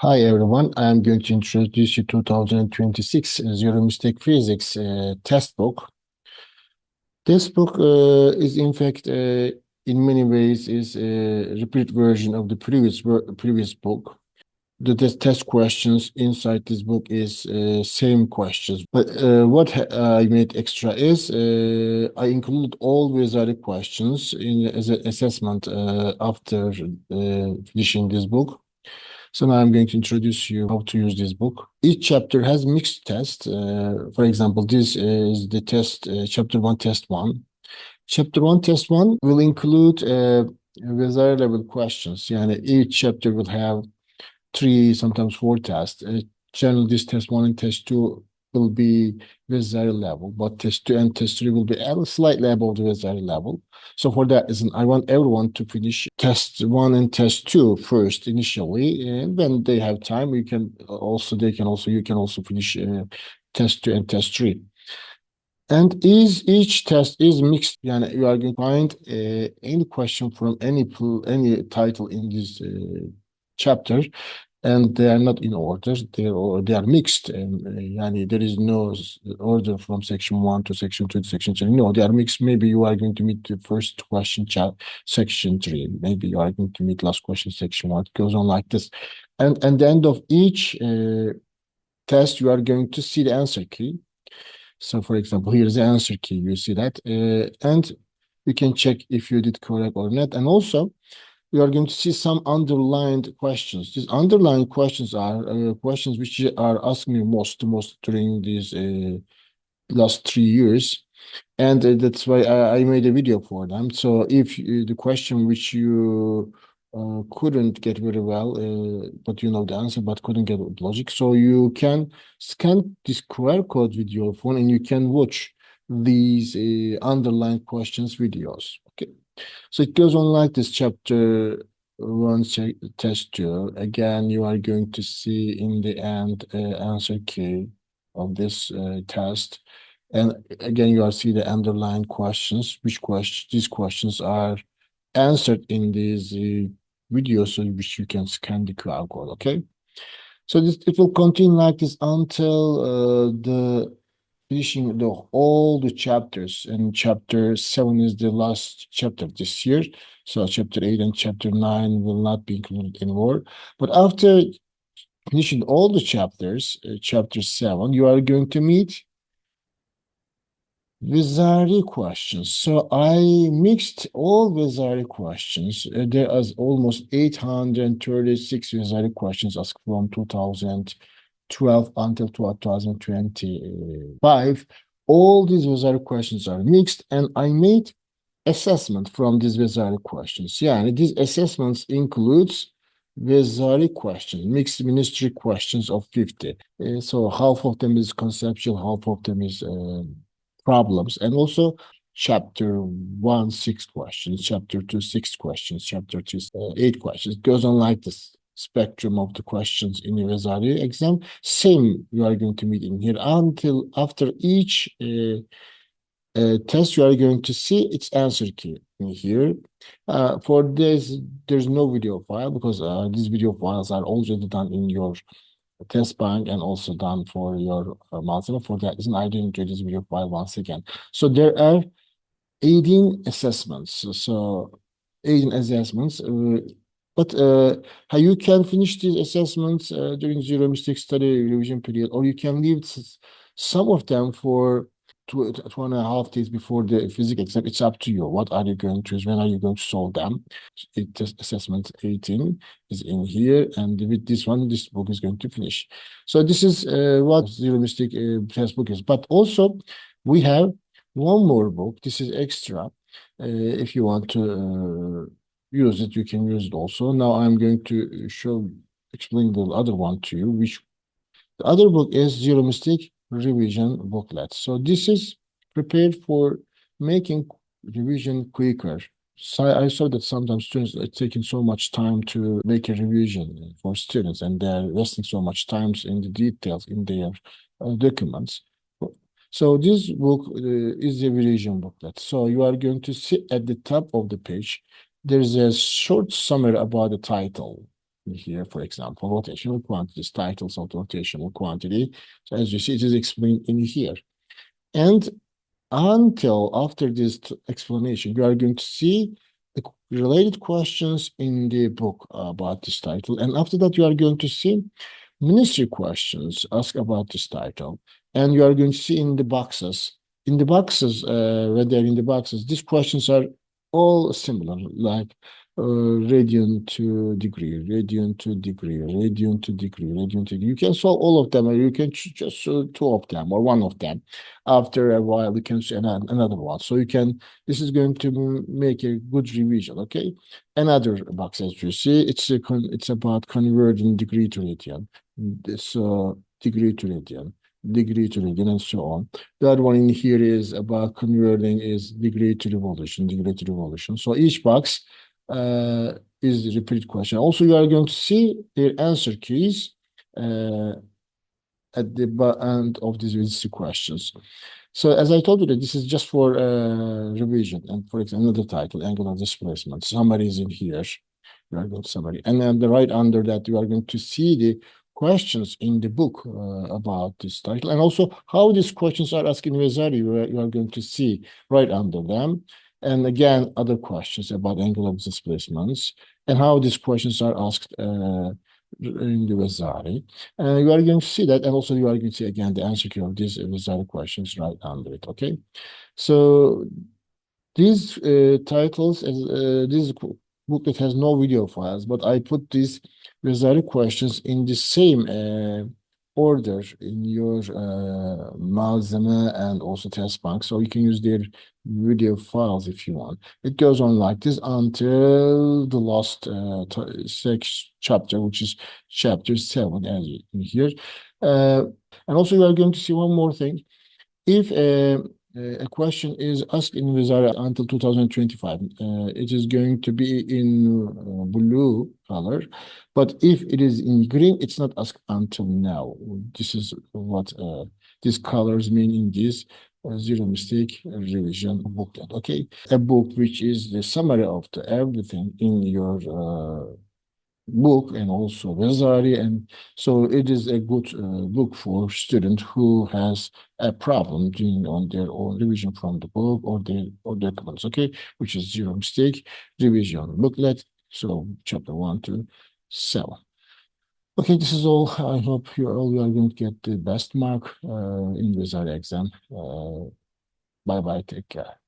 Hi everyone, I am going to introduce you 2026 Zero Mistake Physics test book. This book is in fact in many ways is a repeat version of the previous book. The test questions inside this book is same questions, but what I made extra is I included all wizardry questions in as an assessment after finishing this book. So now I'm going to introduce you how to use this book. Each chapter has mixed tests. For example, this is the test, chapter one, test one. Chapter one, test one will include wizard level questions. Yani each chapter will have three, sometimes four tests. Generally, this test one and test two will be wizard level, but test two and test three will be slightly above the wizard level. So for that reason, I want everyone to finish test one and test two first initially, and when they have time, you can also finish test two and test three. And each test is mixed. Yani you are going to find any question from any title in this chapter, and they are not in order. They are mixed. And yani there is no order from section one to section two to section three. No, they are mixed. Maybe you are going to meet the first question section three. Maybe you are going to meet last question section one. It goes on like this, and at the end of each test, you are going to see the answer key. So for example, here's the answer key. You see that, and you can check if you did correct or not. And also, we are going to see some underlined questions. These underlined questions are questions which are asking me most during these last 3 years. And that's why I made a video for them. So if the question which you couldn't get very well, but you know the answer, but couldn't get logic, so you can scan this QR code with your phone and you can watch these underlined questions videos. Okay. So it goes on like this. Chapter one, test two. Again, you are going to see in the end answer key of this test. And again, you are see the underlying questions, these questions are answered in these videos, so which you can scan the QR code, okay? So it will continue like this until the finishing all the chapters, and chapter 7 is the last chapter this year. So chapter 8 and chapter 9 will not be included anymore. But after finishing all the chapters, chapter 7, you are going to meet Vizari questions. So I mixed all Vizari questions. There is almost 836 Vizari questions asked from 2012 until 2025. All these Vizari questions are mixed, and I made assessment from these Vizari questions. Yeah, and these assessments includes Vizari questions, mixed ministry questions of 50. So half of them is conceptual, half of them is problems, and also chapter one, 6 questions, chapter two, 6 questions, chapter two, 8 questions. It goes on like this spectrum of the questions in the Vizari exam. Same you are going to meet in here until after each test, you are going to see its answer key in here. For this, there's no video file because these video files are already done in your test bank and also done for your Mozilla. For that reason, I didn't do this video file once again. So there are 18 assessments. So 18 assessments. But how you can finish these assessments during zero mistake study revision period, or you can leave some of them for 2.5 days before the physics exam. It's up to you. What are you going to choose? When are you going to solve them? Assessment 18 is in here, and with this one, this book is going to finish. So this is what zero mistake test book is. But also, we have one more book. This is extra. If you want to use it, you can use it also. Now I'm going to explain the other one to you, which the other book is Zero Mistake Revision Booklet. So this is prepared for making revision quicker. So I saw that sometimes students are taking so much time to make a revision for students, and they're wasting so much time in the details in their documents. So this book is a revision booklet. So you are going to see at the top of the page, there's a short summary about the title. here, for example, rotational quantities, titles of the rotational quantity. So as you see, it is explained in here. And until after this explanation, you are going to see the related questions in the book about this title. And after that, you are going to see ministry questions asked about this title. And you are going to see in the boxes, when they're in the boxes, these questions are all similar, like radian to degree, radian to degree, radian to degree, radian to degree. You can solve all of them, or you can just two of them or one of them. After a while, you can see another one. So you can, this is going to make a good revision, okay? Another box, as you see, it's about converting degree to radian. This degree to radian, and so on. The other one in here is about converting is degree to revolution, degree to revolution. So each box is the repeat question. Also, you are going to see their answer keys at the end of these questions. So as I told you that this is just for revision, and for example, another title, angular displacement. Summary is in here. You are going to summary. And then the right under that, you are going to see the questions in the book about this title, and also how these questions are asked in Vezari. You are going to see right under them. And again, other questions about angular displacements and how these questions are asked in the Vezari. You are going to see that, and also you are going to see again the answer key of these Vezari questions right under it. Okay, so these titles, this booklet has no video files, but I put these Vezari questions in the same order in your malzeme and also test bank, so you can use their video files if you want. It goes on like this until the last chapter, which is chapter 7, as you can hear. And also you are going to see one more thing. If a question is asked in Vezari until 2025, it is going to be in blue color. But if it is in green, it's not asked until now. This is what these colors mean in this zero mistake revision booklet. Okay, a book which is the summary of everything in your book and also Vezari, and so it is a good book for student who has a problem doing on their own revision from the book or their comments. Okay, which is zero mistake revision booklet. So chapter 1 to 7. Okay, this is all. I hope you all are going to get the best mark in Vezari exam. Bye bye. Take care.